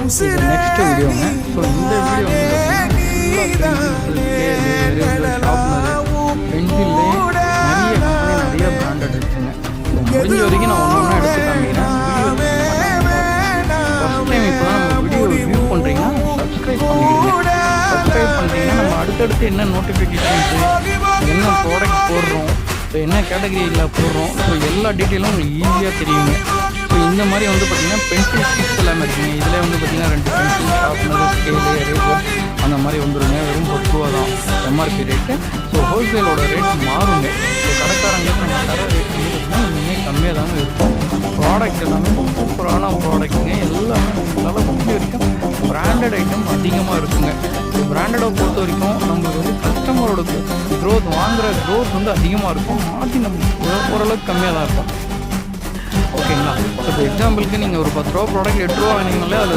இது next வீடியோங்க. So இந்த video பென்சில்லே நிறைய கம்பெனி நிறைய பிராண்டட் இருக்குங்க. முடிஞ்ச வரைக்கும் நான் ஒன்று ஒன்றா எடுத்து காமிக்கிறேன். ஃபஸ்ட் டைம் இப்போ தான் நம்ம வீடியோ வியூ பண்ணுறீங்கன்னா சப்ஸ்கிரைப் பண்ணிடுங்க. சப்ஸ்கிரைப் பண்ணிட்டீங்கன்னா நம்ம அடுத்தடுத்து என்ன நோட்டிஃபிகேஷன்ஸு, என்ன ப்ராடக்ட் போடுறோம், ஸோ என்ன கேட்டகரியில் போடுறோம், ஸோ எல்லா டீட்டெயிலும் உங்களுக்கு ஈஸியாக தெரியுங்க. ஸோ இந்த மாதிரி வந்து பார்த்திங்கன்னா பென்சில் ஸ்டிக்ஸ் எல்லாமே இருக்குங்க. இதில் வந்து பார்த்திங்கன்னா 2 பென்சில், ஷார்ப்னர், ஸ்கேலு, எரேசர் அந்த மாதிரி வந்துடுங்க. வெறும் 10 ரூபா தான் எம்ஆர்பி ரேட்டு. ஸோ ஹோல்சேலோட ரேட் மாறுங்க. ஸோ கடைக்காரங்களுக்கு நம்ம தர ரேட் வந்து பார்த்திங்கன்னா இன்னுமே கம்மியாக தாங்க இருக்கும். ப்ராடக்ட் எல்லாமே சூப்பரான ப்ராடக்ட்டுங்க. எல்லாமே நல்லா முடிஞ்ச வரைக்கும் பிராண்டட் ஐட்டம் அதிகமாக இருக்குங்க. ஸோ பிராண்டடை பொறுத்த வரைக்கும் நம்மளுக்கு வந்து கஸ்டமரோட க்ரோத், வாங்குகிற க்ரோத் வந்து அதிகமாக இருக்கும். மாற்றி நம்ம ஓரளவுக்கு கம்மியாக தான் இருக்கும். ஓகேங்களா? இப்போ எக்ஸாம்பிளுக்கு நீங்கள் ஒரு 10 ரூபா ப்ராடக்ட் 8 ரூபா வாங்கினீங்களே அதில்